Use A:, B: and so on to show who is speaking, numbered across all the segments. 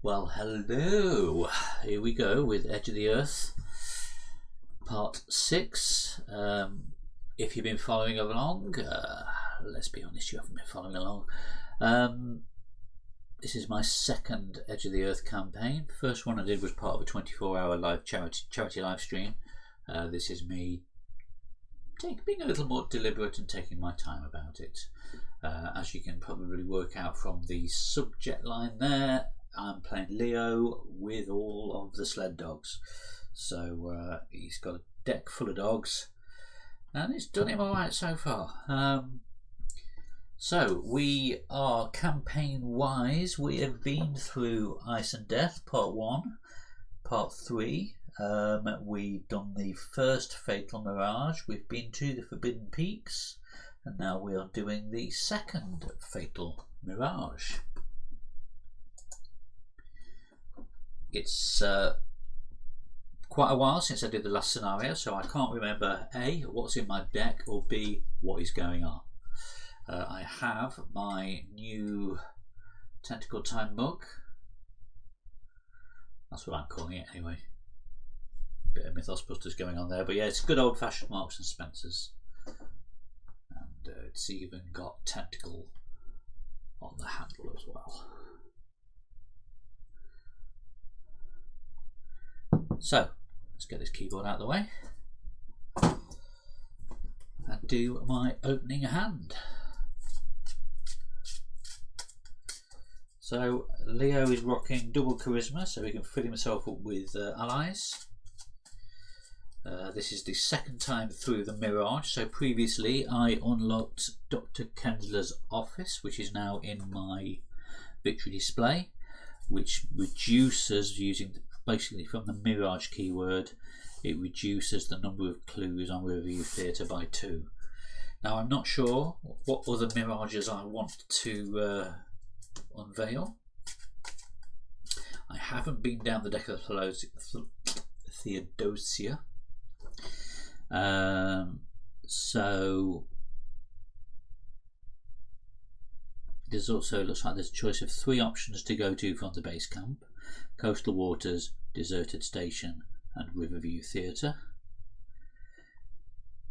A: Well, hello. Here we go with Edge of the Earth, part 6. If you've been following along, let's be honest, you haven't been following along. This is my second Edge of the Earth campaign. First one I did was part of a 24-hour live charity live stream. This is me being a little more deliberate and taking my time about it. As you can probably work out from the subject line there, I'm playing Leo with all of the sled dogs. So he's got a deck full of dogs and it's done him alright so far. So we are campaign wise. We have been through Ice and Death part 1, part 3. We've done the first Fatal Mirage. We've been to the Forbidden Peaks, and now we are doing the second Fatal Mirage. It's quite a while since I did the last scenario, so I can't remember A, what's in my deck, or B, what is going on. I have my new Tentacle Time mug. That's what I'm calling it anyway. Bit of Mythosbusters going on there, but yeah, it's good old fashioned Marks and Spencers. And it's even got tentacle on the handle as well. So let's get this keyboard out of the way and do my opening hand. So Leo is rocking double charisma, so he can fill himself up with allies. This is the second time through the Mirage. So previously I unlocked Dr. Kensler's office, which is now in my victory display, which reduces, using basically from the Mirage keyword, it reduces the number of clues on Review Theatre by 2. Now I'm not sure what other Mirages I want to unveil. I haven't been down the deck of Theodosia. So there's also, looks like there's a choice of 3 options to go to from the base camp: Coastal Waters, Deserted Station and Riverview Theatre.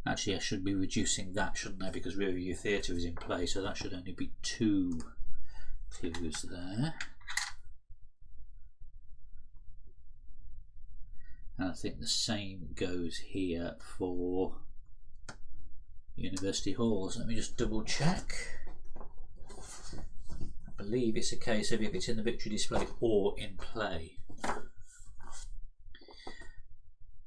A: Actually I should be reducing that, shouldn't I, because Riverview Theatre is in play, so that should only be 2 clues there. And I think the same goes here for University Halls. Let me just double check. I believe it's a case of if it's in the victory display or in play.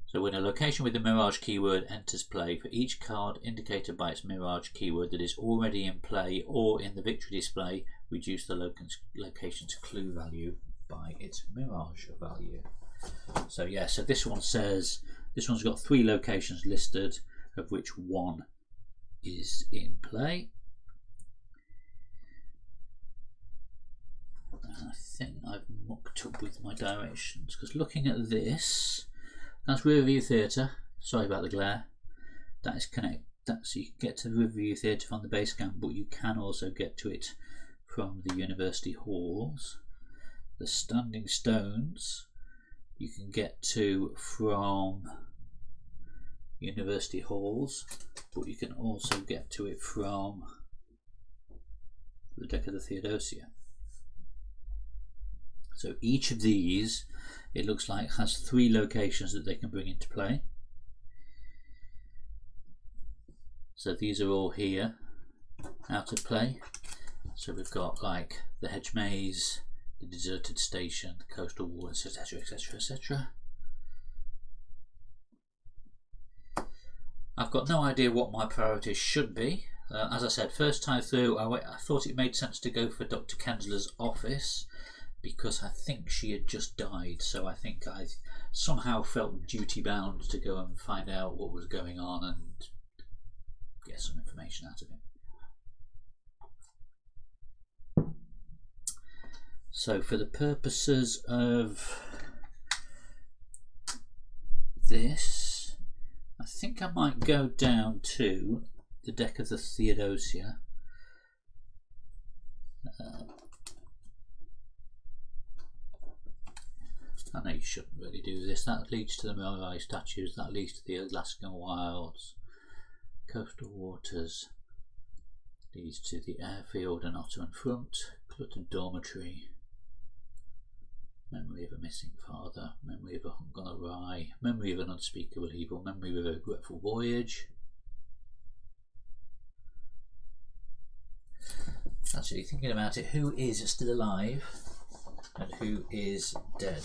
A: So when a location with the Mirage keyword enters play, for each card indicated by its Mirage keyword that is already in play or in the victory display, reduce the location's clue value by its Mirage value. So yeah, so this one says, this one's got 3 locations listed, of which 1 is in play. And I think I've mucked up with my directions, because looking at this, that's Riverview Theatre. Sorry about the glare. That is so you can get to the Riverview Theatre from the base camp, but you can also get to it from the University Halls. The Standing Stones you can get to from University Halls, but you can also get to it from the deck of the Theodosia. So each of these, it looks like, has 3 locations that they can bring into play. So these are all here out of play. So we've got like the Hedge Maze, the Deserted Station, the Coastal Waters, etc, etc, etc. I've got no idea what my priorities should be. As I said, first time through I thought it made sense to go for Dr. Kensler's office, because I think she had just died, so I think I somehow felt duty bound to go and find out what was going on and get some information out of him. So for the purposes of this, I think I might go down to the deck of the Theodosia. I know you shouldn't really do this. That leads to the Mirage statues, that leads to the Alaskan wilds, coastal waters, leads to the airfield and Ottoman front, cluttered dormitory, memory of a missing father, memory of a hunt gone awry, memory of an unspeakable evil, memory of a regretful voyage. Actually, thinking about it, who is still alive and who is dead?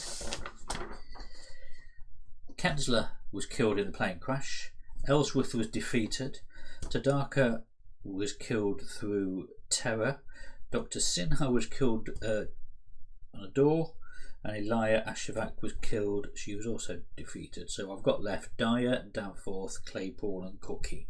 A: Kensler was killed in the plane crash. Ellsworth was defeated. Tadaka was killed through terror. Dr. Sinha was killed on a door. And Elia Ashevak was killed. She was also defeated. So I've got left Dyer, Danforth, Claypool and Cookie.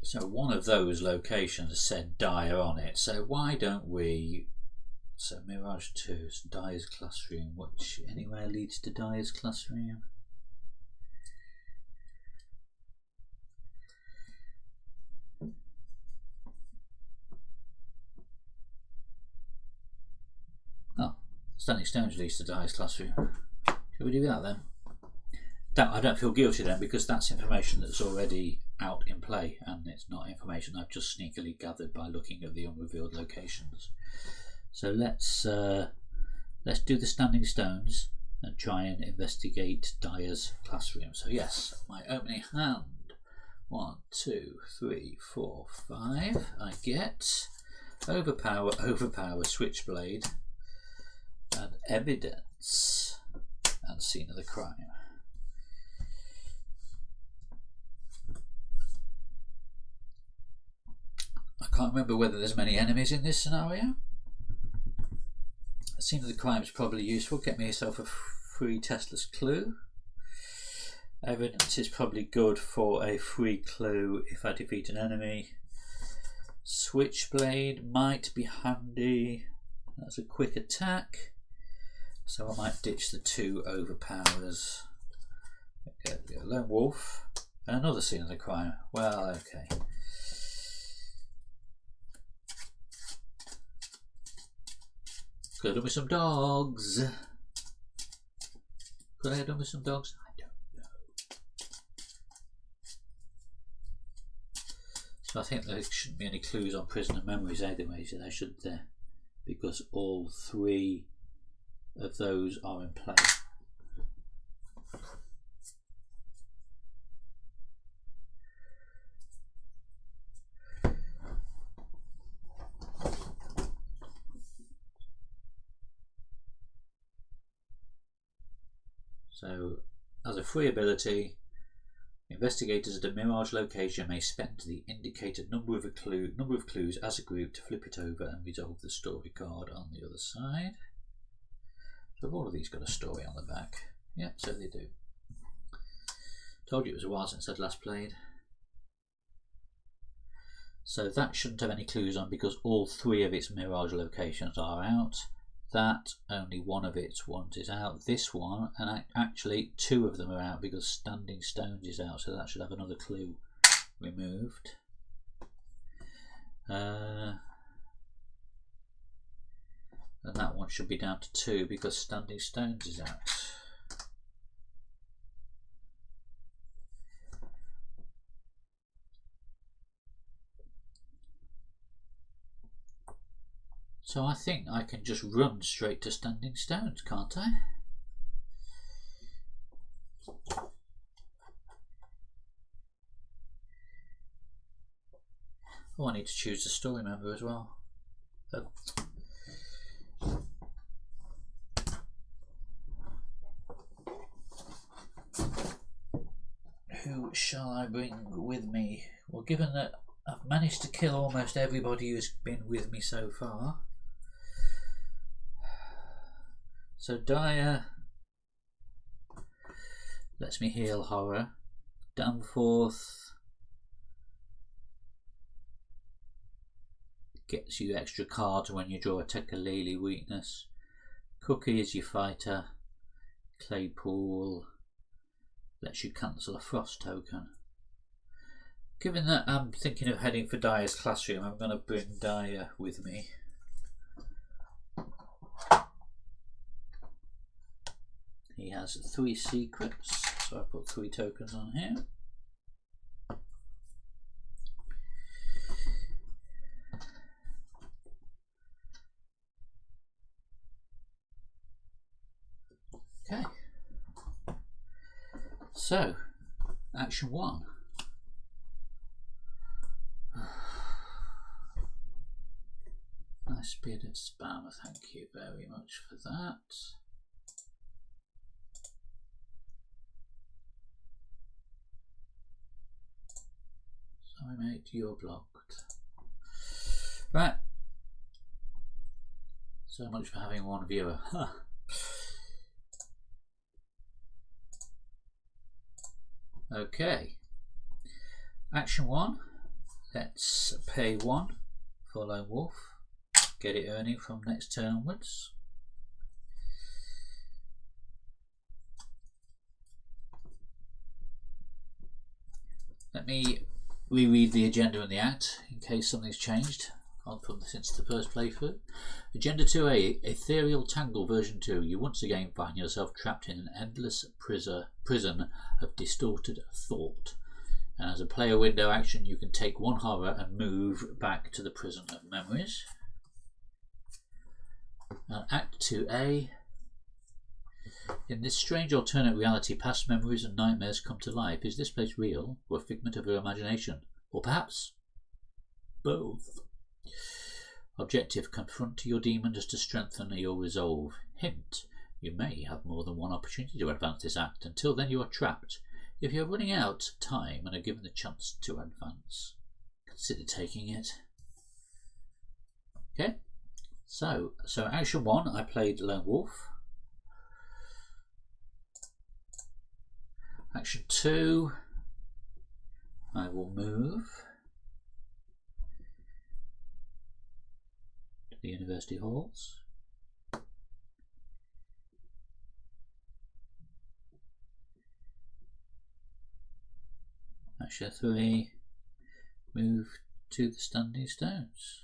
A: So one of those locations said Dyer on it. So why don't we... So Mirage 2, Dyer's classroom, which anywhere leads to Dyer's classroom. Oh, Standing Stones leads to Dyer's classroom. Shall we do that then? I don't feel guilty then, because that's information that's already out in play, and it's not information I've just sneakily gathered by looking at the unrevealed locations. So let's do the Standing Stones and try and investigate Dyer's classroom. So yes, my opening hand. 1, 2, 3, 4, 5. I get overpower, switchblade, and evidence, and scene of the crime. I can't remember whether there's many enemies in this scenario. Scene of the crime is probably useful. Get me yourself a free testless clue. Evidence is probably good for a free clue if I defeat an enemy. Switchblade might be handy. That's a quick attack. So I might ditch the 2 overpowers. Okay, we go. Lone wolf. Another scene of the crime. Well, okay. Could have done with some dogs. Could I have done with some dogs? I don't know. So I think there shouldn't be any clues on prisoner memories anyway, should there? Because all 3 of those are in play. So, as a free ability, investigators at a Mirage location may spend the indicated number of clues as a group to flip it over and resolve the story card on the other side. So have all of these got a story on the back? Yeah, so they do. Told you it was a while since I'd last played. So that shouldn't have any clues on because all 3 of its Mirage locations are out. That, only one of its ones is out. This one, and actually 2 of them are out because Standing Stones is out, so that should have another clue removed. And that one should be down to 2 because Standing Stones is out. So I think I can just run straight to Standing Stones, can't I? Oh, I need to choose the story member as well. Who shall I bring with me? Well, given that I've managed to kill almost everybody who's been with me so far. So Dyer lets me heal horror. Danforth gets you extra cards when you draw a Tekalele weakness. Cookie is your fighter. Claypool lets you cancel a frost token. Given that I'm thinking of heading for Dyer's classroom, I'm going to bring Dyer with me. He has 3 secrets, so I put 3 tokens on here. Okay. So, action 1. Nice bit of spam, thank you very much for that. Sorry mate, you're blocked. Right. So much for having one viewer. Okay. Action 1. Let's pay 1 for Lone Wolf. Get it earning from next turn onwards. Let me reread the agenda and the act in case something's changed since the first playthrough. Agenda 2A, Ethereal Tangle version 2. You once again find yourself trapped in an endless prison of distorted thought. And as a player window action, you can take 1 horror and move back to the prison of memories. And Act 2A. In this strange alternate reality, past memories and nightmares come to life. Is this place real or a figment of your imagination? Or perhaps both? Objective: confront your demons to strengthen your resolve. Hint: you may have more than one opportunity to advance this act. Until then you are trapped. If you are running out of time and are given the chance to advance, consider taking it. Okay, so action 1, I played Lone Wolf. Action 2, I will move to the university halls. Action 3, move to the standing stones.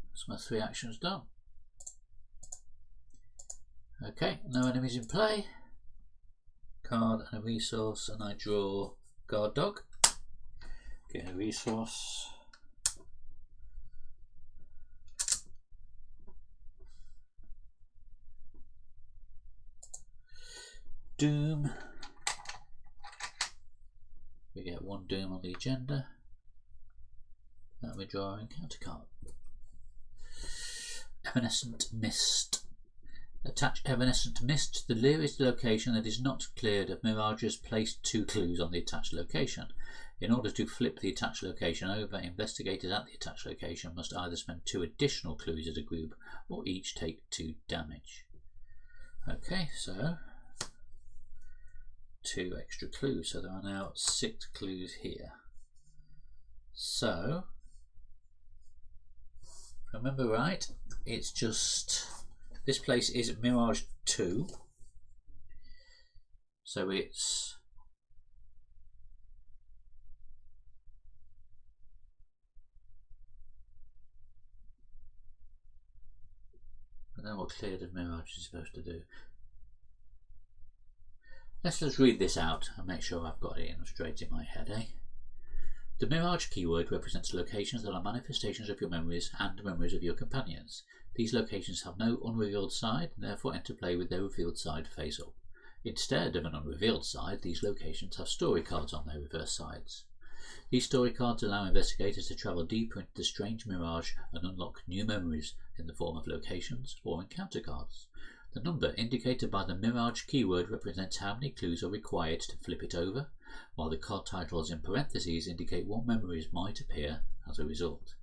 A: That's my 3 actions done. Okay, no enemies in play. Card and a resource, and I draw Guard Dog. Get a resource. Doom. We get 1 Doom on the agenda. Then we draw our encounter card. Evanescent Mist. Attach Evanescent Mist to the nearest location that is not cleared of Mirage. Has placed 2 clues on the attached location. In order to flip the attached location over, investigators at the attached location must either spend 2 additional clues as a group or each take 2 damage. Okay, so 2 extra clues, so there are now 6 clues here. So, if I remember right, it's just, this place is Mirage 2, so it's I don't know what cleared of Mirage is supposed to do. Let's just read this out and make sure I've got it in straight in my head, eh? The Mirage keyword represents locations that are manifestations of your memories and memories of your companions. These locations have no unrevealed side and therefore enter play with their revealed side face up. Instead of an unrevealed side, these locations have story cards on their reverse sides. These story cards allow investigators to travel deeper into the strange Mirage and unlock new memories in the form of locations or encounter cards. The number indicated by the Mirage keyword represents how many clues are required to flip it over, while the card titles in parentheses indicate what memories might appear as a result.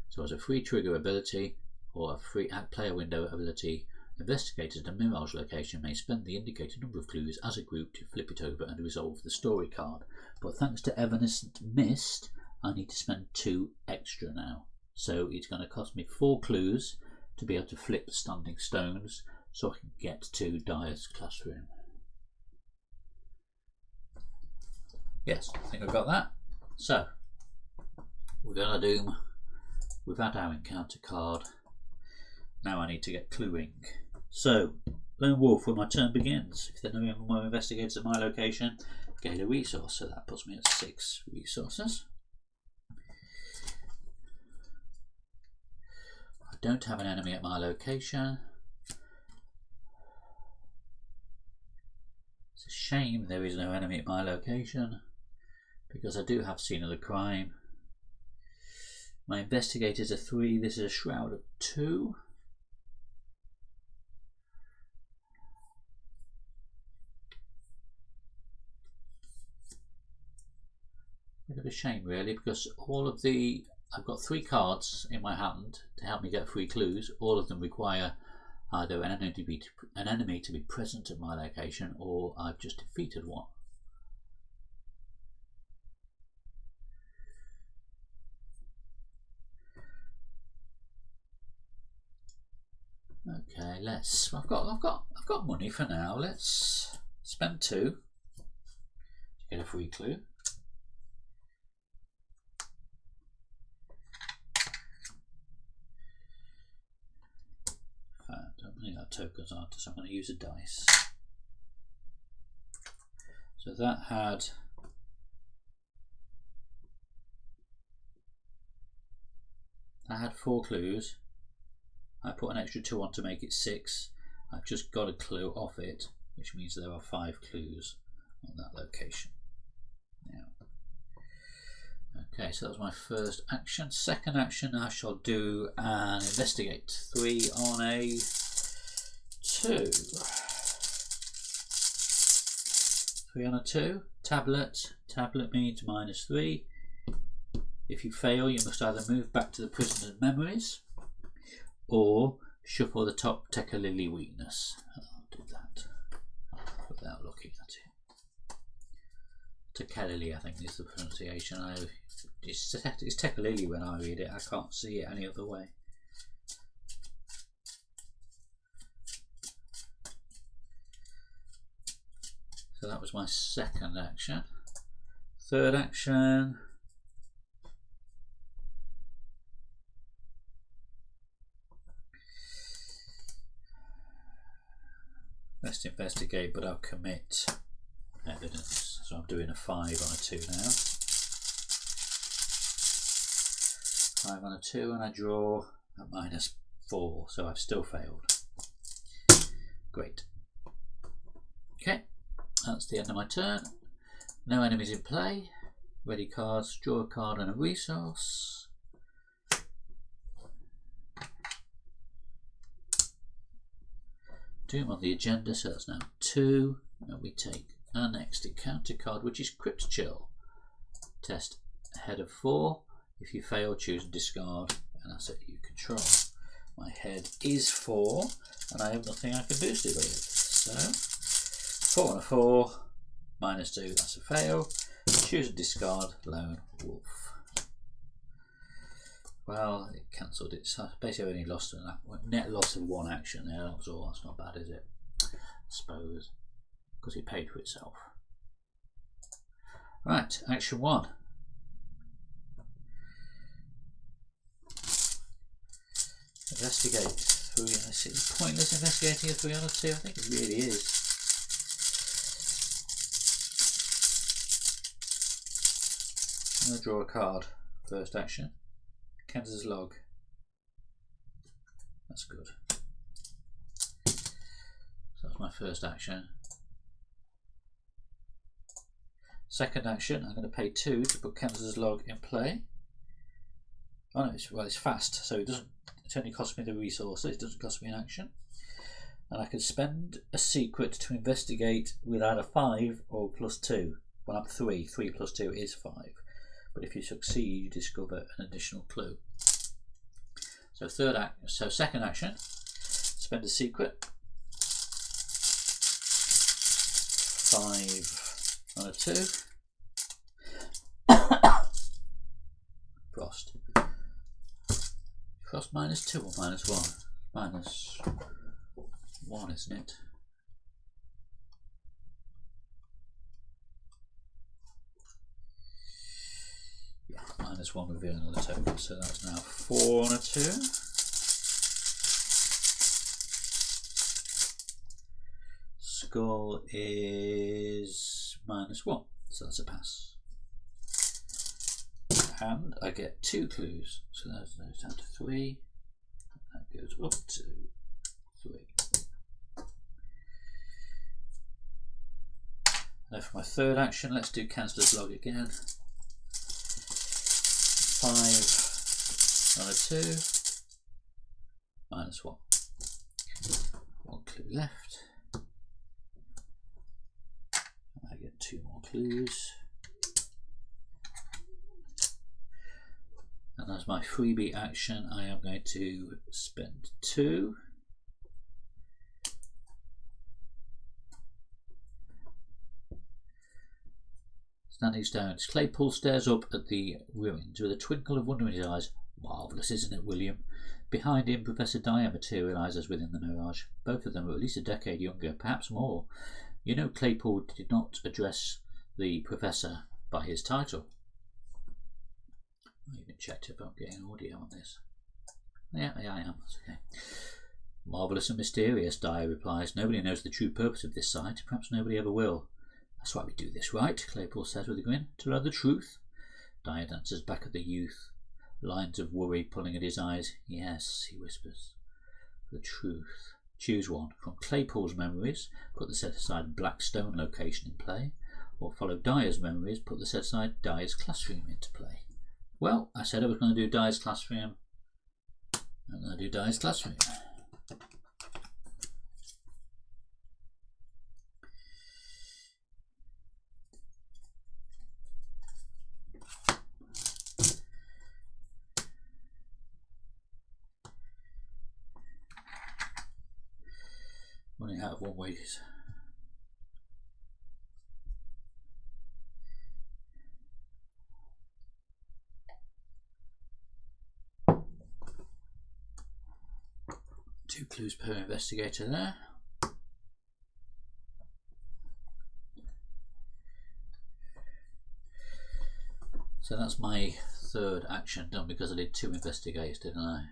A: So as a free trigger ability or a free player window ability, investigators at a Mirage location may spend the indicated number of clues as a group to flip it over and resolve the story card. But thanks to Evanescent Mist, I need to spend 2 extra now. So it's going to cost me 4 clues to be able to flip standing stones. so I can get to Dyer's classroom. Yes, I think I've got that. So we're gonna do. We've had our encounter card. Now I need to get cluing. So, Lone Wolf, when my turn begins, if there are no more investigators at my location, gain a resource. So that puts me at 6 resources. I don't have an enemy at my location. It's a shame there is no enemy at my location, because I do have scene of the crime. My investigators are 3. This is a shroud of 2. Bit of a shame really, because I've got 3 cards in my hand to help me get 3 clues. All of them require either an enemy to be present at my location, or I've just defeated one. Okay, I've got money for now. Let's spend 2 to get a free clue. I don't think that tokens are, so I'm going to use a dice. So that had 4 clues. I put an extra 2 on to make it 6. I've just got a clue off it, which means there are 5 clues on that location. Now, okay, so that was my first action. Second action, I shall do an investigate. 3 on a 2. 3 on a 2. Tablet. Tablet means -3. If you fail, you must either move back to the prisoner's memories or shuffle the top Tekalili weakness. I'll do that without looking at it. Tekalili, I think, is the pronunciation. It's Tekalili when I read it. I can't see it any other way. So that was my second action. Third action. Let's investigate, but I'll commit evidence. So I'm doing a 5 on a 2 now. 5 on a 2, and I draw a -4, so I've still failed. Great. Okay, that's the end of my turn. No enemies in play. Ready cards, draw a card and a resource. Doom on the agenda, so that's now 2. And we take our next encounter card, which is Crypt Chill. Test head of 4. If you fail, choose and discard an asset you control. My head is 4, and I have nothing I can boost it with. So 4 on a 4, -2, that's a fail. Choose and discard Lone Wolf. Well, it cancelled it. So basically, I only lost a net loss of 1 action there. That was all. That's not bad, is it? I suppose, because it paid for itself. Right, action 1. Investigate 3. It's pointless investigating a 3 on a 2. I think it really is. I'm going to draw a card. First action. Kansas log. That's good. So that's my first action. Second action, I'm going to pay 2 to put Kansas log in play. Oh no, it's fast, so it only costs me the resources, it doesn't cost me an action. And I can spend a secret to investigate with either 5 or +2. Well, I'm 3. 3 + 2 is 5. But if you succeed, you discover an additional clue. So second action, spend a secret. 5 on a 2. Frost. Frost -2 or -1? 1, isn't it? Yeah, -1 reveal another token, so that's now 4 on a 2. Skull is -1, so that's a pass. And I get 2 clues, so that goes down to 3. That goes up to 3. Now for my third action, let's do Canceller's Log again. 5 on a 2, -1. 1 clue left. I get 2 more clues. And as my freebie action, I am going to spend 2. Standing stones. Claypool stares up at the ruins with a twinkle of wonder in his eyes. Marvellous, isn't it, William? Behind him, Professor Dyer materialises within the Mirage. Both of them are at least a decade younger, perhaps more. You know, Claypool did not address the Professor by his title. I even checked if I'm getting audio on this. Yeah, I am. That's okay. Marvellous and mysterious, Dyer replies. Nobody knows the true purpose of this site. Perhaps nobody ever will. That's why we do this, right? Claypool says with a grin. To learn the truth. Dyer dances back at the youth, lines of worry pulling at his eyes. Yes, he whispers. The truth. Choose one. From Claypool's memories, put the set-aside Black Stone location in play, or follow Dyer's memories, put the set-aside Dyer's classroom into play. Well, I said I was going to do Dyer's classroom. I'm going to do Dyer's classroom. Running out of one wages. Two clues per investigator there. So that's my third action done because I did 2 investigators, didn't I?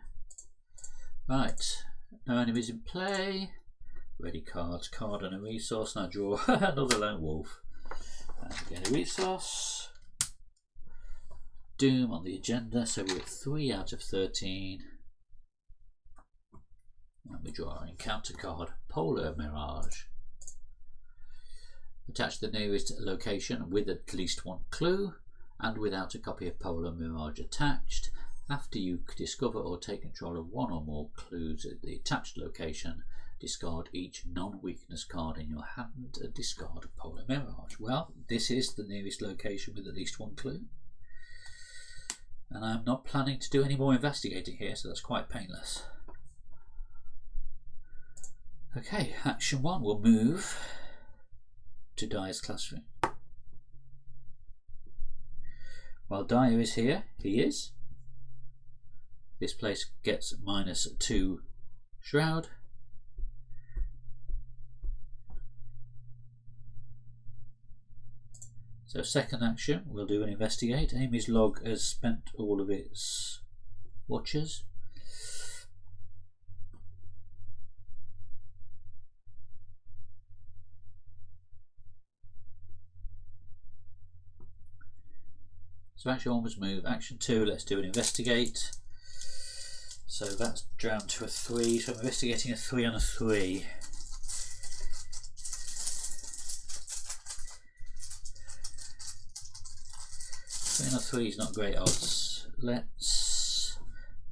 A: Right, no enemies in play. Ready cards, card and a resource, and I draw another lone wolf. And again a resource. Doom on the agenda, so we're at 3 out of 13. And we draw our encounter card, Polar Mirage. Attach the nearest location with at least 1 clue and without a copy of Polar Mirage attached. After you discover or take control of 1 or more clues at the attached location, discard each non-weakness card in your hand and discard a Polar Mirage. Well, this is the nearest location with at least 1 clue. And I'm not planning to do any more investigating here, so that's quite painless. Okay, action 1 will move to Dyer's classroom. While Dyer is here, he is. This place gets -2 shroud. So second action, we'll do an investigate. Amy's log has spent all of its watches. So action 1 was move. Action 2, let's do an investigate. So that's down to a 3. So I'm investigating a 3 on a 3. Three on a 3 is not great odds. Let's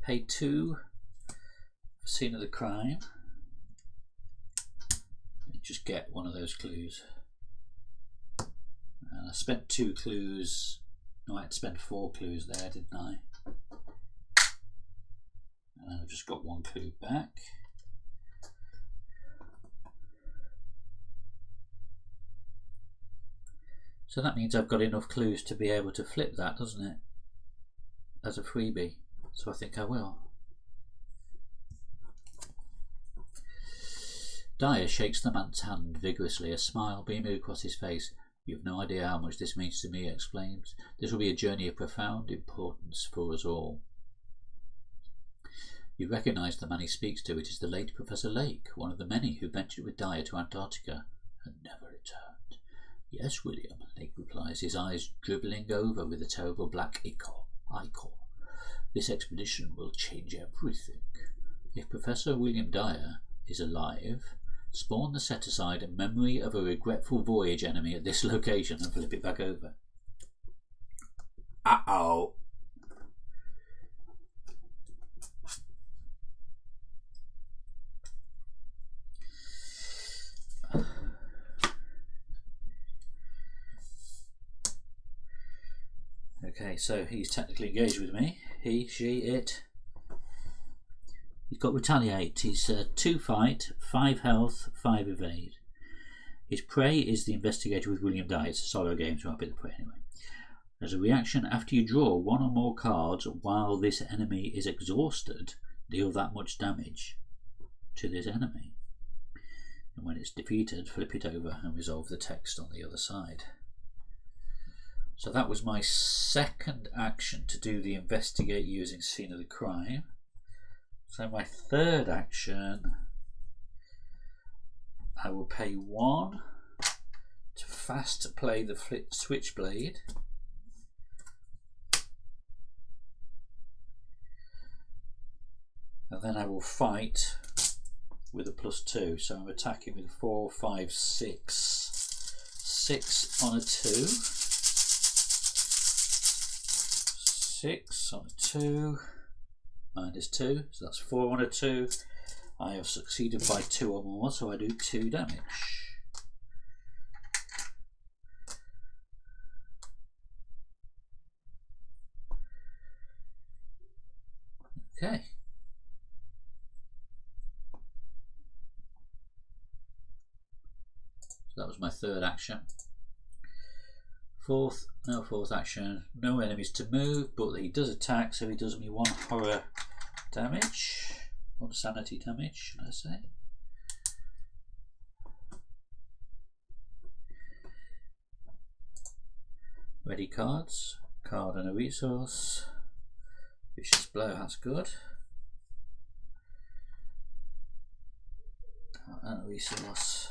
A: pay 2 for scene of the crime. And just get one of those clues. And I spent 2 clues. No, I had to spend 4 clues there, didn't I? And I've just got 1 clue back. So that means I've got enough clues to be able to flip that, doesn't it? As a freebie. So I think I will. Dyer shakes the man's hand vigorously, a smile beaming across his face. "You have no idea how much this means to me," he exclaims. "This will be a journey of profound importance for us all." You recognise the man he speaks to. It is the late Professor Lake, one of the many who ventured with Dyer to Antarctica and never returned. "Yes, William," Lake replies, his eyes dribbling over with a terrible black ichor. "This expedition will change everything. If Professor William Dyer is alive, spawn the set-aside in memory of a regretful voyage enemy at this location," and flip it back over. Uh-oh. Okay, so he's technically engaged with me. He, she, it. He's got retaliate. He's 2 fight, 5 health, 5 evade. His prey is the investigator with William Dyer. It's a solo game, so I'll be the prey anyway. As a reaction, after you draw 1 or more cards while this enemy is exhausted, deal that much damage to this enemy. And when it's defeated, flip it over and resolve the text on the other side. So that was my second action, to do the investigate using scene of the crime. So my third action, I will pay 1 to fast play the switchblade. And then I will fight with a +2. So I'm attacking with 4, 5, 6. 6 on a 2. 6 on a 2. -2, so that's 4 on a 2. I have succeeded by 2 or more, so I do 2 damage. Okay. So that was my third action. Fourth action, no enemies to move, but he does attack, so he does me 1 horror damage, 1 sanity damage, should I say. Ready cards, card and a resource. Vicious blow, that's good. Card and a resource.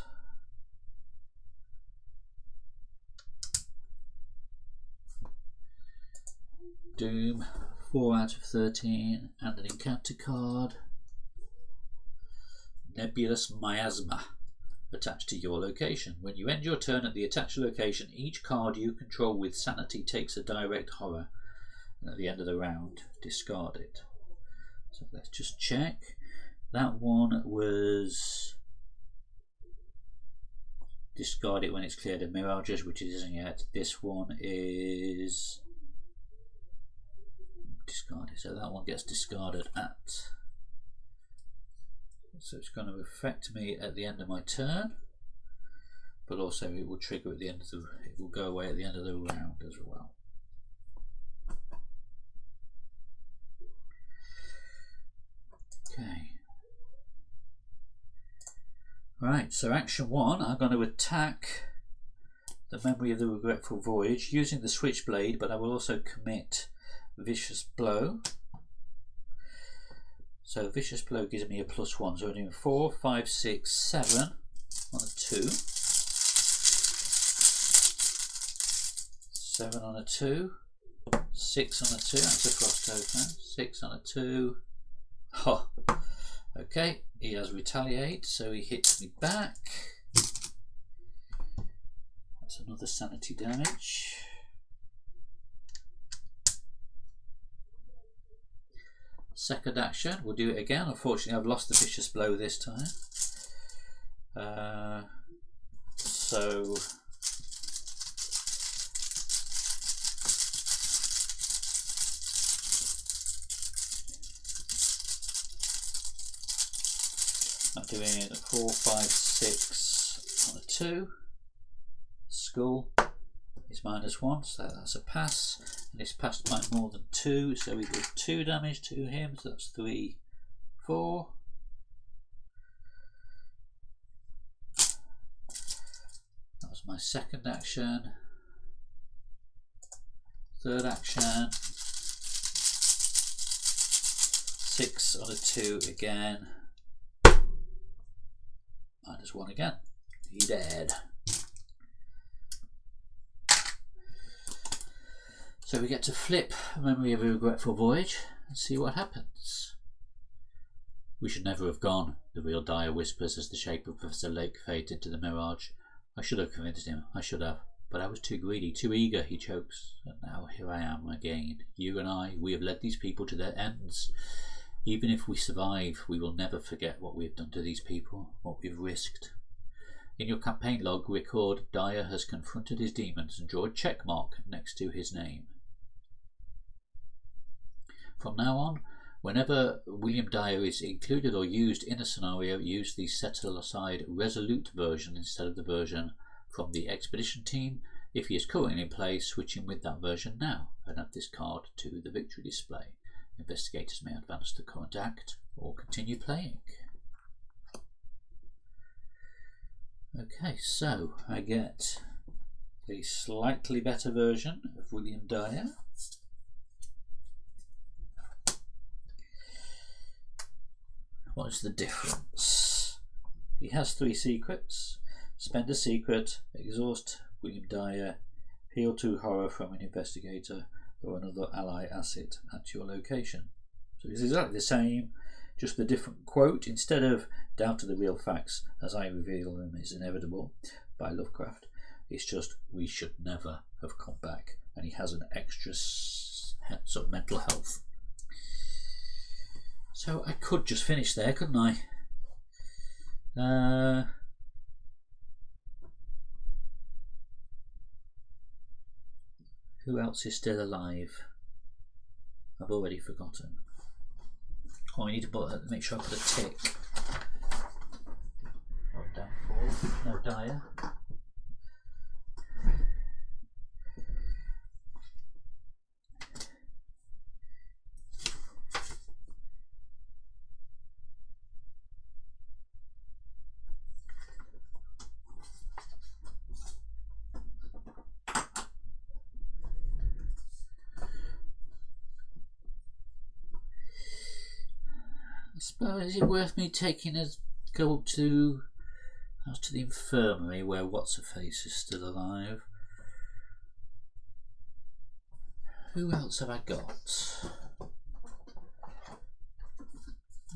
A: Doom, 4 out of 13, and an encounter card. Nebulous Miasma, attached to your location. When you end your turn at the attached location, each card you control with sanity takes a direct horror, and at the end of the round, discard it. So let's just check. That one was discard it when it's cleared of Mirages, which it isn't yet. This one is discarded, so that one gets discarded at, so it's going to affect me at the end of my turn, but also it will trigger at the end of the, it will go away at the end of the round as well. Okay, right, so action 1, I'm going to attack the memory of the regretful voyage using the switchblade, but I will also commit Vicious Blow. So Vicious Blow gives me a +1, so I'm doing 4, 5, 6, 7 on a 2. 7 on a 2. 6 on a 2, that's a cross token. 6 on a 2. Oh, okay, he has retaliate, so he hits me back. That's another sanity damage. Second action, we'll do it again. Unfortunately, I've lost the Vicious Blow this time. So I'm doing 4, 5, 6 on a 2. Skull is -1, so that's a pass, and it's passed by more than 2, so we do 2 damage to him, so that's 3, 4. my second action, third action, 6 on a 2 again, -1 again. He dead. So we get to flip Memory of a Regretful Voyage and see what happens. We should never have gone, the real Dyer whispers as the shape of Professor Lake fades into the mirage. I should have convinced him, I should have. But I was too greedy, too eager, he chokes. And now here I am again. You and I, we have led these people to their ends. Even if we survive, we will never forget what we have done to these people, what we've risked. In your campaign log, record Dyer has confronted his demons and draw a check mark next to his name. From now on, whenever William Dyer is included or used in a scenario, use the set-aside Resolute version instead of the version from the Expedition team. If he is currently in play, switch him with that version now and add this card to the victory display. Investigators may advance the current act or continue playing. Okay, so I get the slightly better version of William Dyer. What is the difference? He has 3 secrets. Spend a secret, exhaust William Dyer, heal 2 horror from an investigator or another ally asset at your location. So it's exactly the same, just the different quote. Instead of "down to the real facts as I reveal them is inevitable" by Lovecraft, it's just "we should never have come back," and he has an extra sort of mental health. So I could just finish there, couldn't I? Who else is still alive? I've already forgotten. Oh, I need to make sure I put a tick. Oh, downfall. No Dyer. Is it worth me taking a go up to the infirmary where What's-Her-Face is still alive? Who else have I got?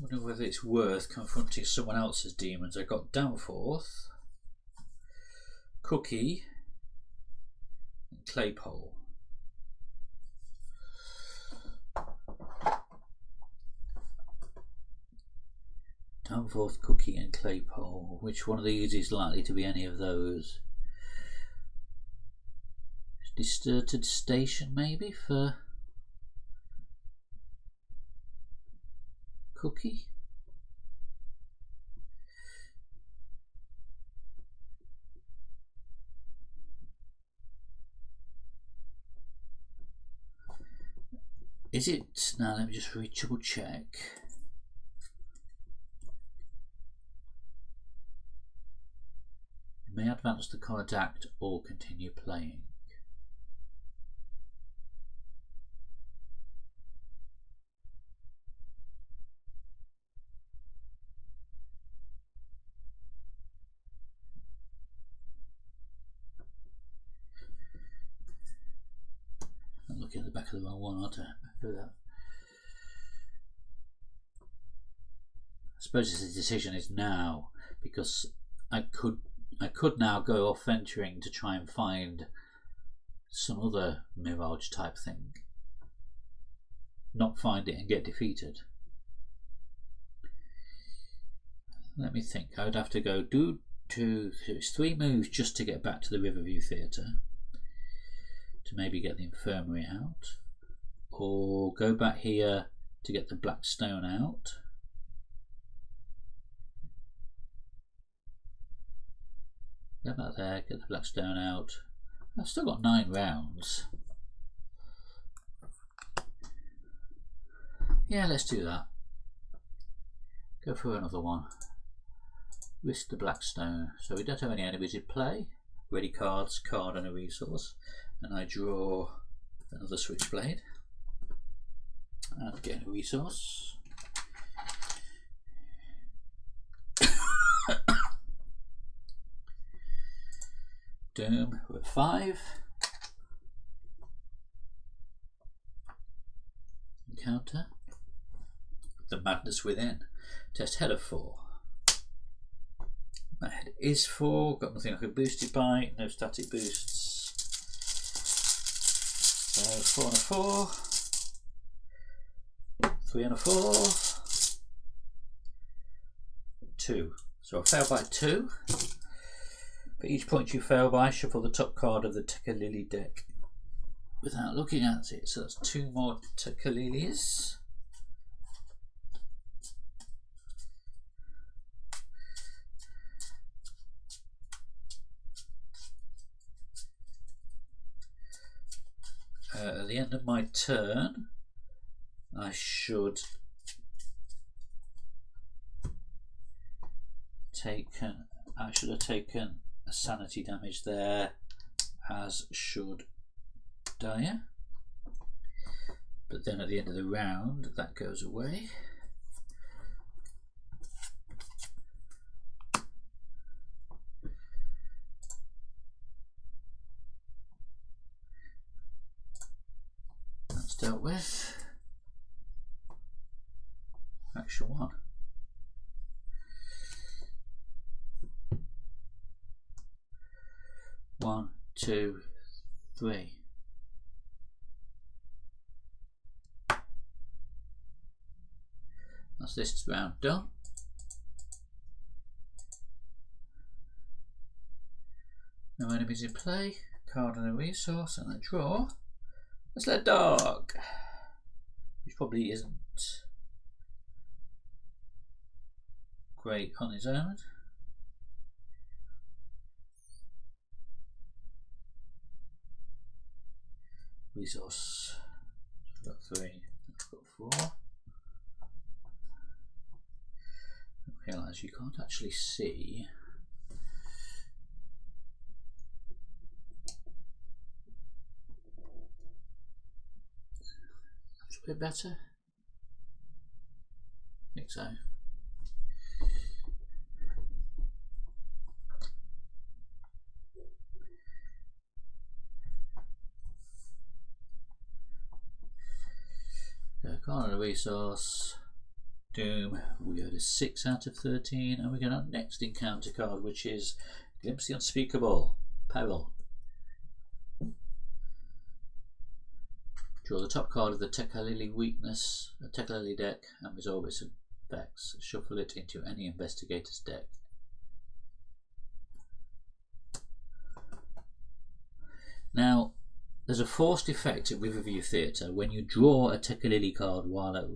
A: I wonder whether it's worth confronting someone else's demons. I got Danforth, Cookie, and Claypole. Danforth, Cookie and Claypole. Which one of these is likely to be any of those? Deserted Station maybe for Cookie? Is it? Now let me just double check. You may advance the current act or continue playing. I'm looking at the back of the wrong one, aren't I? Do that. I suppose the decision is now, because I could now go off venturing to try and find some other Mirage type thing, not find it and get defeated. Let me think. I would have to go it's 3 moves just to get back to the Riverview Theatre, to maybe get the infirmary out, or go back here to get the Black Stone out. Go back there, get the Black Stone out. I've still got 9 rounds. Yeah, let's do that. Go for another one. Risk the Black Stone. So we don't have any enemies in play. ready cards, card and a resource, and I draw another switchblade and again a resource. Doom with 5. Encounter. The Madness Within. Test head of 4. My head is 4. Got nothing I can boost it by. No static boosts. So 4 and a 4. 3 and a 4. 2. So I fail by 2. For each point you fail by, shuffle the top card of the Tekalili deck without looking at it. So that's 2 more Tekalilis. At the end of my turn, I should have taken a sanity damage there, as should Dyer. But then at the end of the round, that goes away. That's dealt with. Action 1. One, 2, 3. That's this round done. No enemies in play. Card and a resource and a draw. Let's let Dark, which probably isn't great on his own. Resource. I've got 3, I've got 4. I realise you can't actually see. That's a bit better. I think so. Card and a resource. Doom. We go to 6 out of 13, and we get our next encounter card, which is Glimpse the Unspeakable. Peril. Draw the top card of the Tekalili weakness, a Tekalili deck, and resolve its effects. Shuffle it into any investigator's deck. Now, there's a forced effect at Riverview Theatre when you draw a Tekalili card while it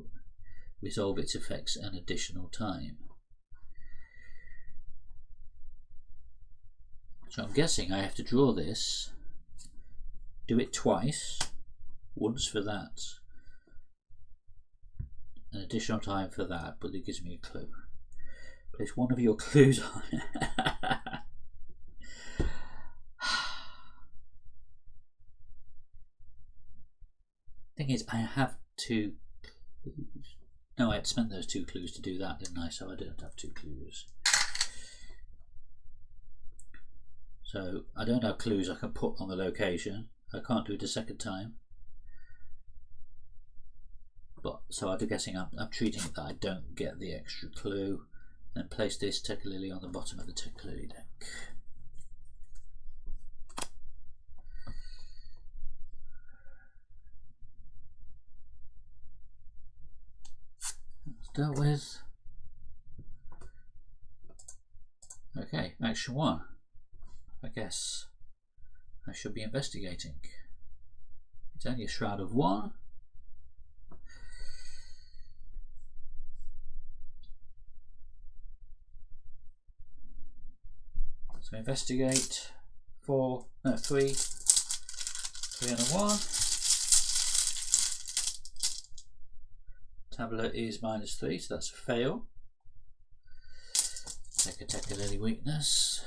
A: resolve its effects an additional time. So I'm guessing I have to draw this, do it twice, once for that, an additional time for that, but it gives me a clue. Place one of your clues on it. Thing is, I have 2 clues. No, I had spent those 2 clues to do that, didn't I? So I didn't have 2 clues. So I don't have clues I can put on the location. I can't do it a second time. But so I'm guessing I'm treating it that I don't get the extra clue. Then place this Tekalili on the bottom of the Tekalili deck. Dealt with. Okay, action 1. I guess I should be investigating. It's only a shroud of 1. So investigate 3 and a 1. Tablet is -3, so that's a fail. Take a Tekalili weakness.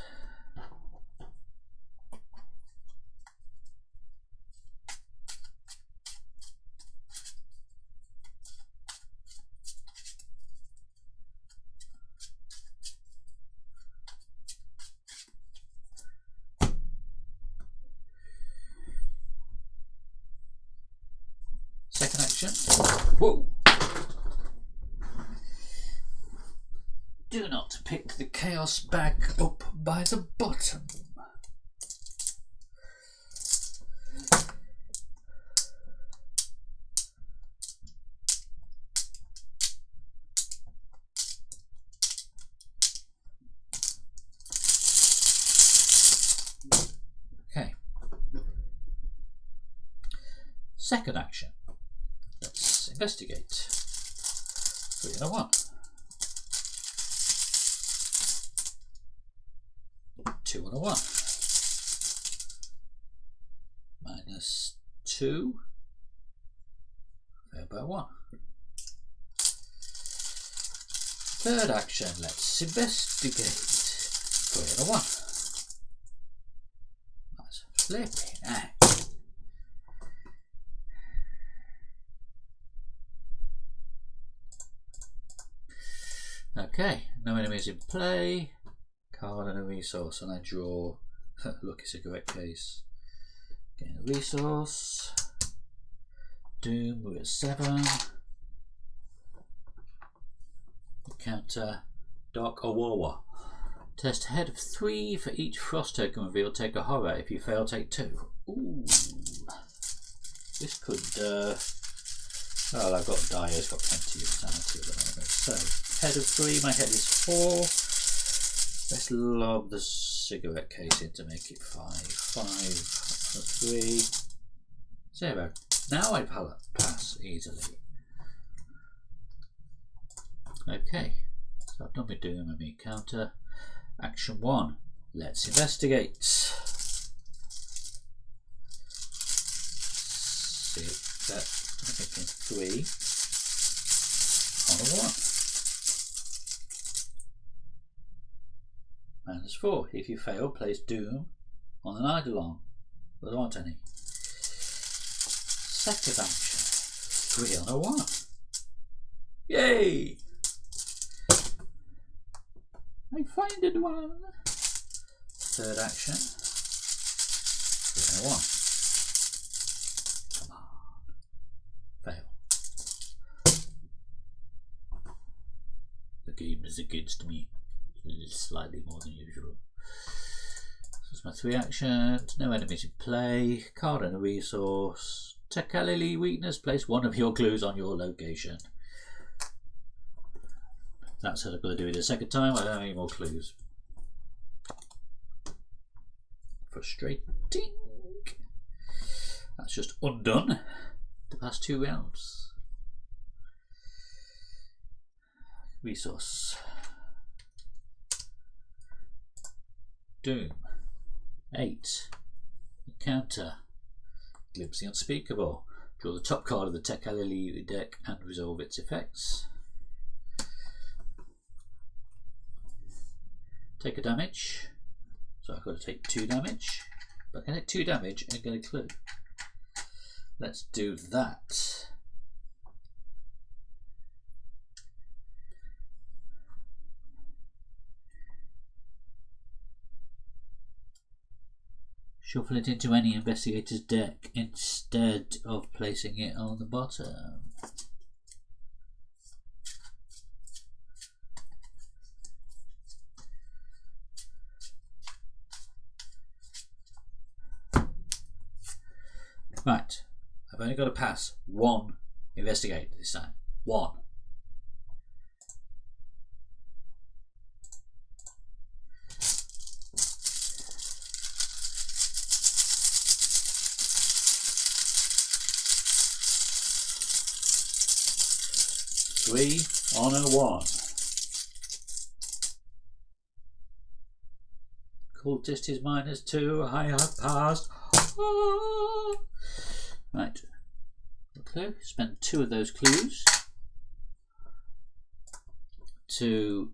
A: Second action. Whoa! Do not pick the chaos bag up by the bottom. Okay. Second action. Let's investigate. 3 and a 1. 2 and a 1. -2. Failed by 1. Third action. Let's investigate. 3 and a 1. That's flipping out. Okay, no enemies in play. Card and a resource, and I draw lucky cigarette case. Getting a resource. Doom, we're at 7. Counter Dark Awawa. Test head of 3 for each frost token revealed. Take a horror. If you fail, take 2. Ooh, this could. Well, I've got Dyer's got plenty of sanity at the moment. So head of 3. My head is 4. Let's lob the cigarette case in to make it 5. 5 3 0. Now I pass easily. Okay, so I've done my doom and my counter. Action 1. Let's investigate. See that I'm thinking 3 on a 1. -4. If you fail, place doom on an eidolon. But there aren't any. Second action. 3 on a 1. Yay! I finded one. Third action. 3 on a 1. Come on. Fail. The game is against me. Slightly more than usual. So that's my 3 actions. No enemies in play. Card and a resource. Takalili weakness. Place one of your clues on your location. That's what I've got to do it a second time. I don't have any more clues. Frustrating. That's just undone the past 2 rounds. Resource. Doom. 8. Encounter. Glimpse the unspeakable. Draw the top card of the Takalili deck and resolve its effects. Take a damage. So I've got to take 2 damage. But I can take 2 damage and get a clue. Let's do that. Shuffle it into any investigator's deck instead of placing it on the bottom. Right, I've only got to pass 1 investigate this time. 1. Three on a 1. Cultist is -2. I have passed. Right. A clue. Spend 2 of those clues to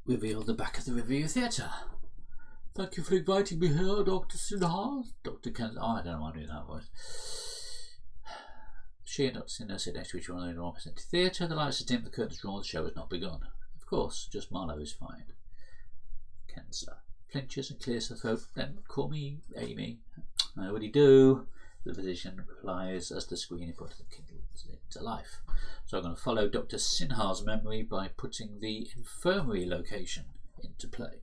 A: reveal the back of the review theatre. Thank you for inviting me here, Dr. Sinha. Dr. Kent. Oh, I don't know why I do that voice. She and Dr. Sinha sit next to each other in a represented theatre. The lights are dim, the curtains drawn, the show has not begun. Of course, just Marlowe is fine. Kenza flinches and clears her throat. Then call me Amy. I already do. The physician replies as the screen in front of the into life. So I'm going to follow Dr. Sinhar's memory by putting the infirmary location into play.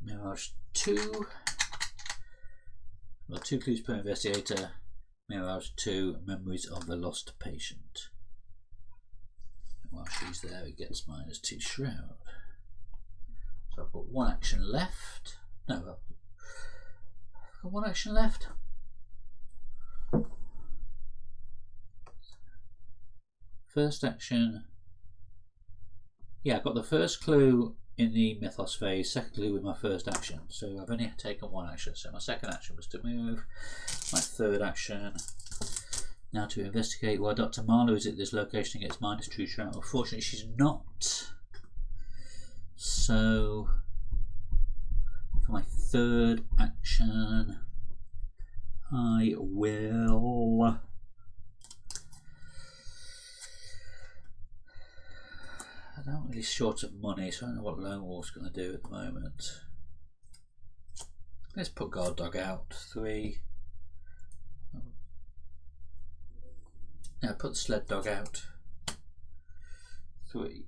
A: Mirage 2. Well, 2 clues per investigator. Mirage 2, memories of a lost patient. And while she's there, it gets -2 shroud. So I've got 1 action left. No, I've got 1 action left. First action. Yeah, I've got the first clue in the mythos phase, second clue with my first action. So I've only taken 1 action. So my second action was to move. My third action now to investigate why Dr. Marlowe is at this location and gets -2 shroud. Unfortunately, she's not. So for my third action, I will I'm really short of money, so I don't know what Lone Wolf's going to do at the moment. Let's put Guard Dog out. 3. Yeah, put the Sled Dog out. 3.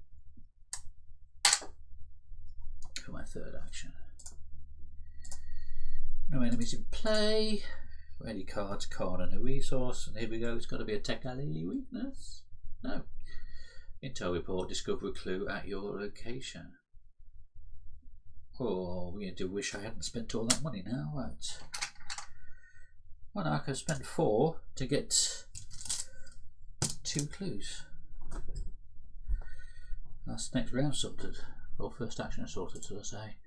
A: For my third action. No enemies in play. Ready cards, card and a resource. And here we go, it's got to be a tech alley weakness. No. Intel report, discover a clue at your location. Oh, we do wish I hadn't spent all that money now, right? Well, now I can spend 4 to get 2 clues. That's the next round sorted, or first action sorted, should I say.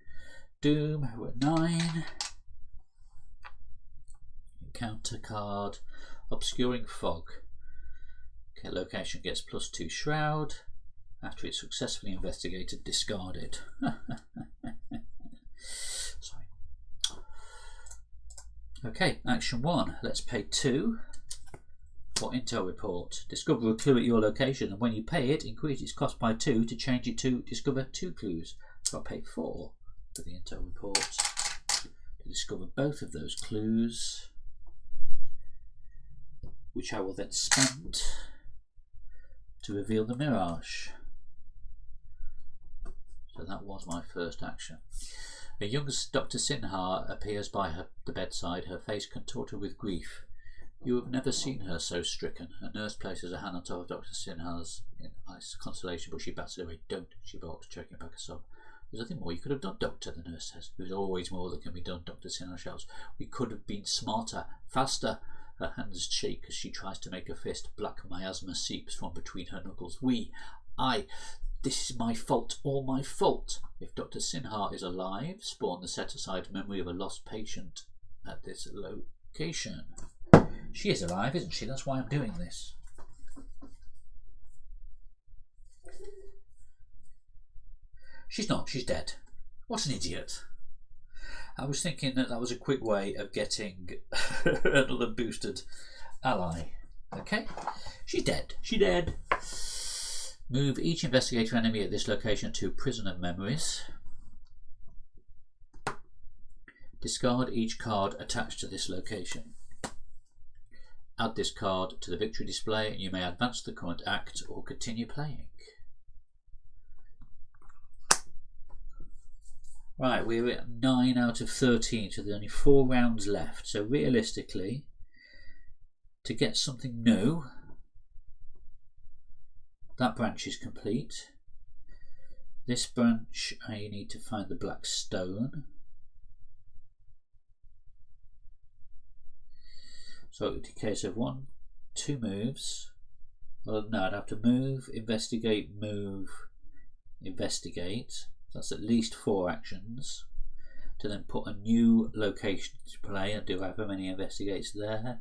A: Doom, we're at 9. Encounter card, obscuring fog. Okay, location gets +2 shroud. After it's successfully investigated, discarded. Sorry. Okay, action 1. Let's pay 2 for intel report. Discover a clue at your location, and when you pay it, increase its cost by 2 to change it to discover 2 clues. So I'll pay 4 for the intel report to discover both of those clues, which I will then spend to reveal the Mirage. So that was my first action. A young Dr. Sinha appears by the bedside, her face contorted with grief. You have never seen her so stricken. A nurse places a hand on top of Dr. Sinha's in ice consolation, but she bats it away. Don't, she barks, choking back a sob. There's nothing more you could have done, Doctor, the nurse says. There's always more that can be done, Dr. Sinha shouts. We could have been smarter, faster. Her hands shake as she tries to make a fist. Black miasma seeps from between her knuckles. This is my fault, all my fault. If Dr. Sinha is alive, spawn the set-aside memory of a lost patient at this location. She is alive, isn't she? That's why I'm doing this. She's not, she's dead. What an idiot. I was thinking that was a quick way of getting another boosted ally. Okay, she's dead. She's dead. Move each investigator enemy at this location to prison of memories. Discard each card attached to this location. Add this card to the victory display and you may advance the current act or continue playing. Right, we're at 9 out of 13, so there's only 4 rounds left. So realistically, to get something new, that branch is complete. This branch, I need to find the black stone. So in case of 1, 2 moves. Well, no, I'd have to move, investigate, move, investigate. That's at least 4 actions to then put a new location to play and do however many investigates there.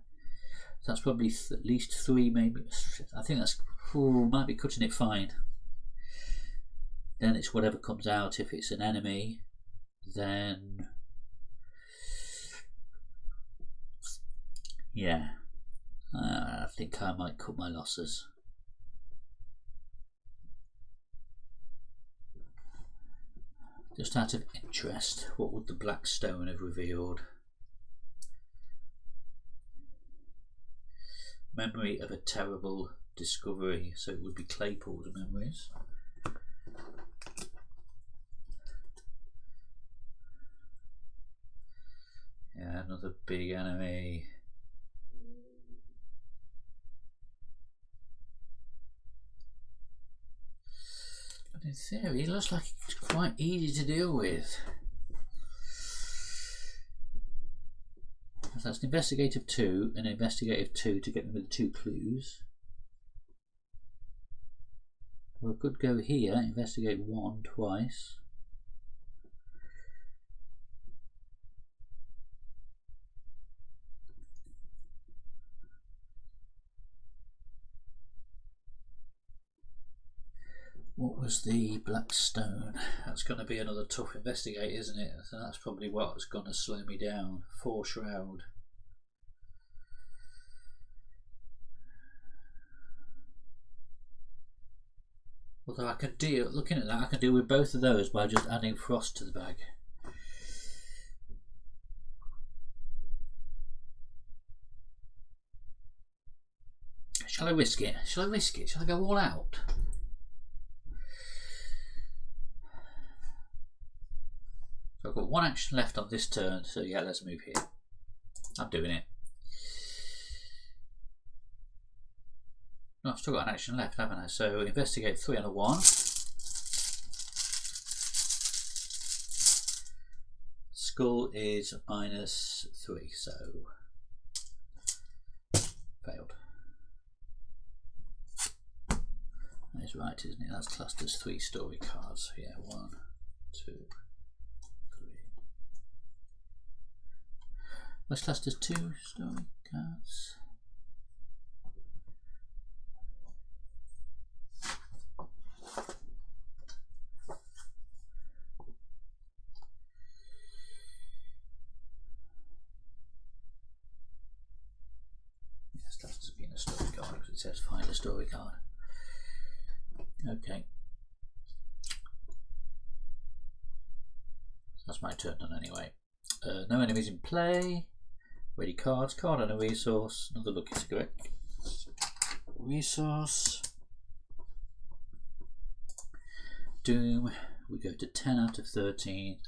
A: So that's probably at least 3, maybe. I think that's might be cutting it fine. Then it's whatever comes out. If it's an enemy, then yeah, I think I might cut my losses. Just out of interest, what would the black stone have revealed? Memory of a terrible discovery, so it would be Claypool's memories. Yeah, another big enemy. But in theory, it looks like it's quite easy to deal with. So that's an investigative 2 and an investigative 2 to get me with the 2 clues. Well, I could go here, investigate 1 twice. What was the black stone? That's going to be another tough investigate, isn't it? So that's probably what's going to slow me down. 4 shroud. Although I could deal, looking at that, I can deal with both of those by just adding frost to the bag. Shall I risk it? Shall I risk it? Shall I go all out? So I've got 1 action left on this turn, so yeah, let's move here. I'm doing it. No, I've still got an action left, haven't I? So investigate 3 and a 1. Skull is -3, so failed. That is right, isn't it? That's classed as 3 story cards. So yeah, 1, 2, 3. That's classed as 2 story cards. Yes, that's being a story card because it says find a story card. Okay. That's my turn done anyway. No enemies in play. Ready cards. Card and a resource. Another lucky cigarette. Resource. Doom. We go to 10 out of 13.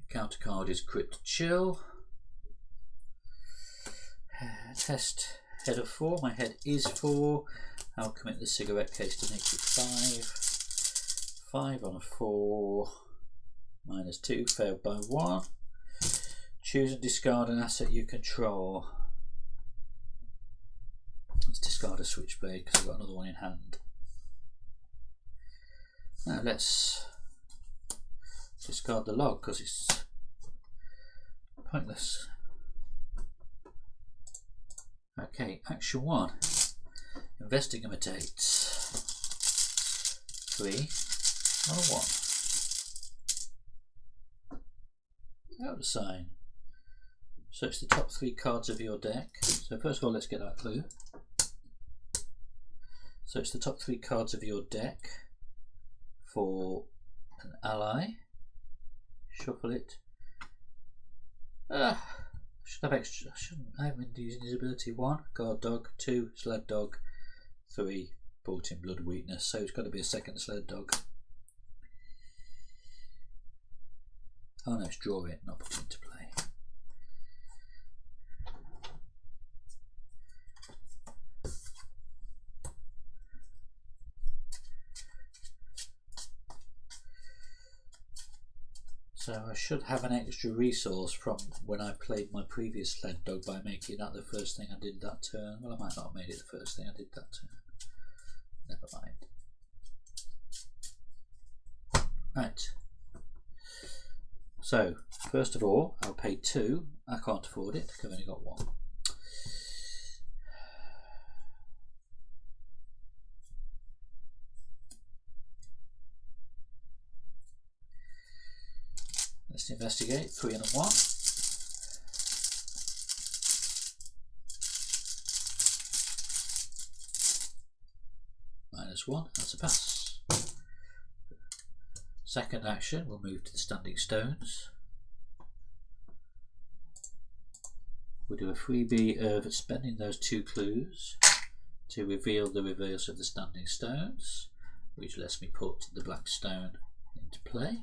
A: Counter card is Crypt Chill. Test head of 4. My head is 4. I'll commit the cigarette case to make it 5. 5 on a 4. -2. Failed by 1. Choose and discard an asset you control. Let's discard a switchblade because I've got another one in hand. Now let's discard the log because it's pointless. Okay, action 1. Investigate 3 on a 1. Out of sign. Search the top 3 cards of your deck. So first of all, let's get that clue. Search the top 3 cards of your deck for an ally. Shuffle it. Should have extra. I shouldn't. I haven't been using his ability. 1 guard dog, 2 sled dog, 3 brought in blood weakness. So it's got to be a second sled dog. Oh no, it's draw it, not put it into play. So I should have an extra resource from when I played my previous sled dog by making that the first thing I did that turn. Well, I might not have made it the first thing I did that turn. Never mind. Right. So, first of all, I'll pay 2. I can't afford it because I've only got 1. Let's investigate 3 and a 1. -1, that's a pass. Second action, we'll move to the standing stones. We'll do a freebie of spending those 2 clues to reveal the reverse of the standing stones, which lets me put the black stone into play.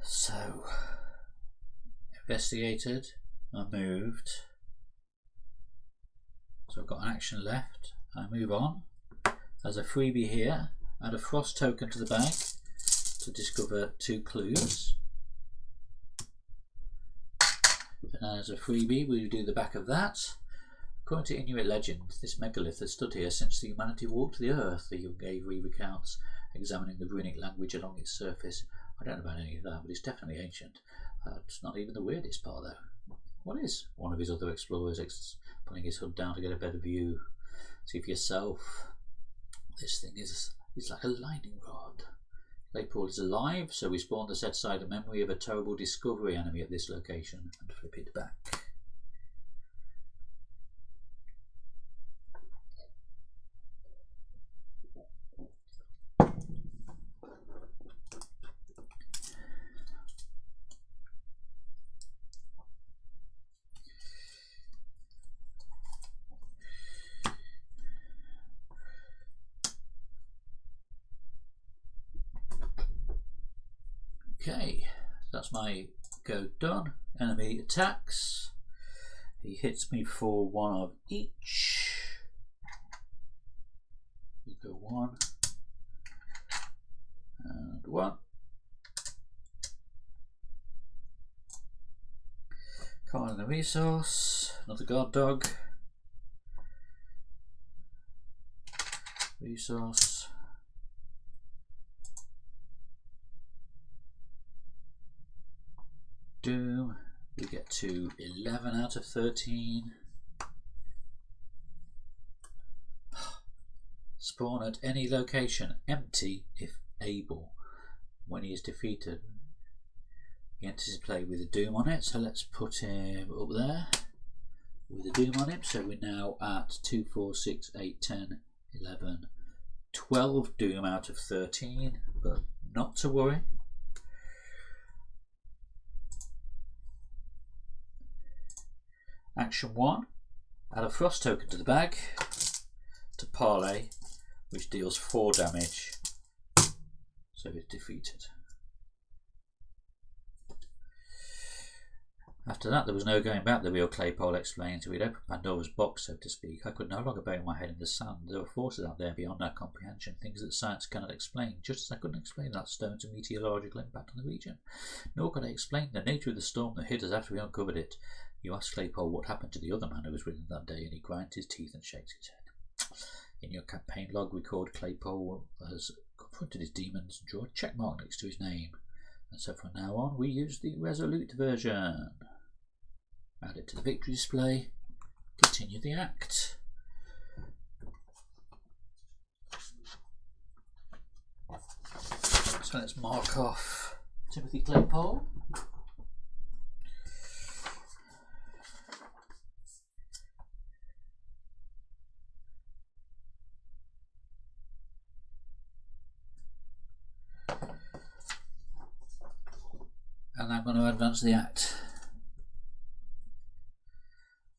A: So, investigated, I moved, so I've got an action left. I move on. As a freebie here, add a frost token to the bag to discover 2 clues. And as a freebie, we'll do the back of that. According to Inuit legend, this megalith has stood here since the humanity walked the earth, the young Avery recounts, examining the runic language along its surface. I don't know about any of that, but it's definitely ancient. It's not even the weirdest part, though. What is? One of his other explorers putting his hood down to get a better view. See for yourself. This thing is like a lightning rod. Claypool is alive, so we spawn the set aside a memory of a terrible discovery enemy at this location and flip it back. Okay, that's my go done. Enemy attacks. He hits me for 1 of each. We'll go 1 and 1. Card in the resource. Another guard dog. Resource. Doom, we get to 11 out of 13. Spawn at any location, empty if able. When he is defeated, he enters his play with a Doom on it, so let's put him up there with a Doom on him. So we're now at 2, 4, 6, 8, 10, 11, 12 Doom out of 13, but not to worry. Action 1, add a frost token to the bag to parlay, which deals 4 damage, so it's defeated. After that, there was no going back, the real Claypole explained. We'd opened Pandora's box, so to speak. I could no longer bury my head in the sand. There were forces out there beyond our comprehension, things that science cannot explain, just as I couldn't explain that stone's meteorological impact on the region. Nor could I explain the nature of the storm that hit us after we uncovered it. You asked Claypole what happened to the other man who was with him that day, and he grinds his teeth and shakes his head. In your campaign log, record Claypole has confronted his demons and draw a check mark next to his name. And so from now on, we use the Resolute version. Add it to the victory display. Continue the act. So let's mark off Timothy Claypole. And I'm going to advance the act.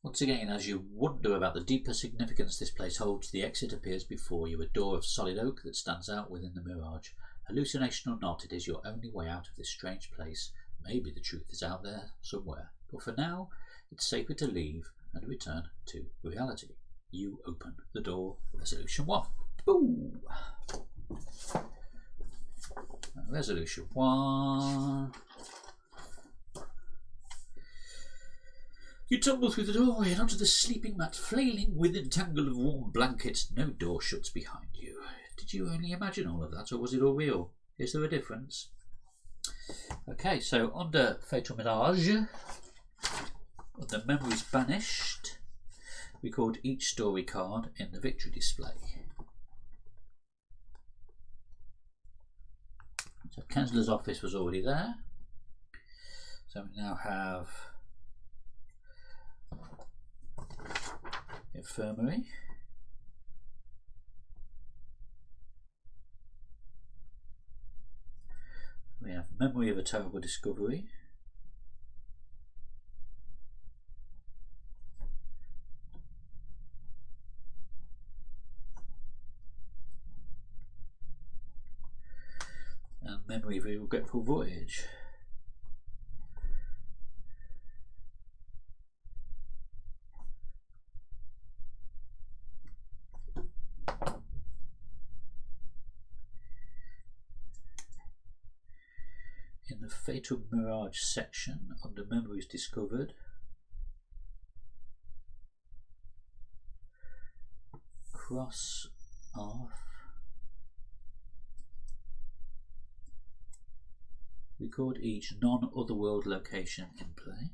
A: Once again, as you wonder about the deeper significance this place holds, the exit appears before you, a door of solid oak that stands out within the Mirage. Hallucination or not, it is your only way out of this strange place. Maybe the truth is out there somewhere, but for now, it's safer to leave and return to reality. You open the door. Resolution 1. Boo! Resolution 1. You tumble through the doorway and onto the sleeping mat, flailing within a tangle of warm blankets. No door shuts behind you. Did you only imagine all of that, or was it all real? Is there a difference? Okay, so under Fatal Mirage, under Memories Banished, record each story card in the victory display. So Kensler's office was already there. So we now have Infirmary. We have Memory of a Terrible Discovery. And Memory of a Regretful Voyage. In the Fatal Mirage section, under Memories Discovered, cross off, record each non-otherworld location in play.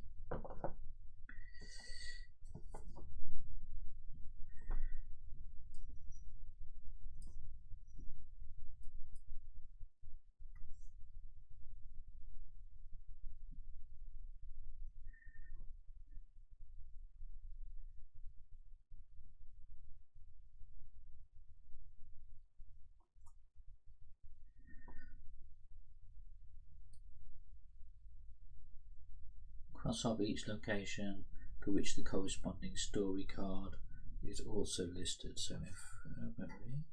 A: Cross off each location for which the corresponding story card is also listed. So if memory.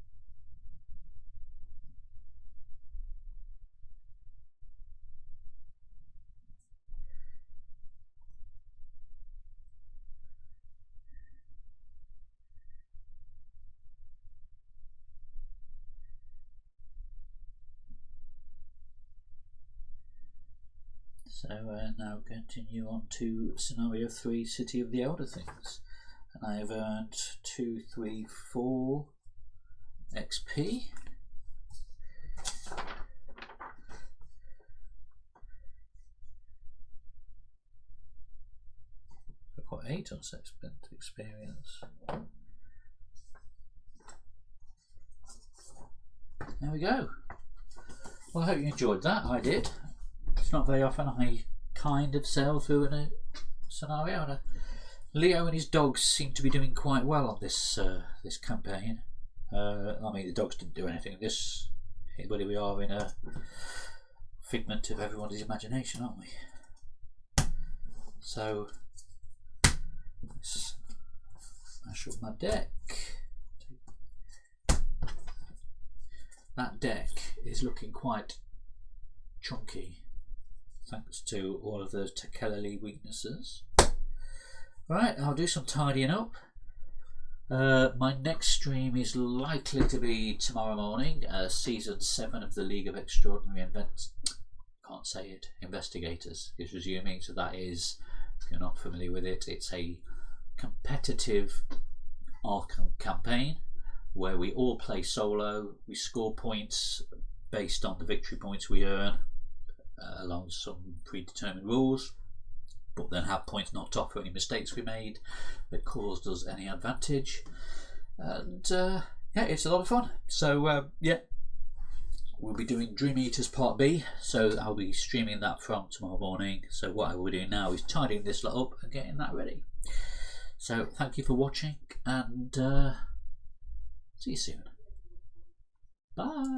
A: So now continue on to scenario 3, City of the Elder Things, and I have earned 2, 3, 4 XP. I've got 8 on sex experience. There we go. Well, I hope you enjoyed that. I did. It's not very often I kind of sail through in a scenario, and Leo and his dogs seem to be doing quite well on this this campaign. I mean, the dogs didn't do anything. But we are in a figment of everyone's imagination, aren't we? So let's mash up my deck. That deck is looking quite chunky, thanks to all of those Tekelali weaknesses. Right, I'll do some tidying up. My next stream is likely to be tomorrow morning, season 7 of the League of Extraordinary Investigators is resuming. So that is, if you're not familiar with it, it's a competitive Arkham campaign where we all play solo. We score points based on the victory points we earn, along some predetermined rules, but then have points knocked off for any mistakes we made that caused us any advantage. And yeah, it's a lot of fun. So yeah, we'll be doing Dream Eaters Part B, so I'll be streaming that from tomorrow morning. So what I will be doing now is tidying this lot up and getting that ready. So thank you for watching, and see you soon. Bye.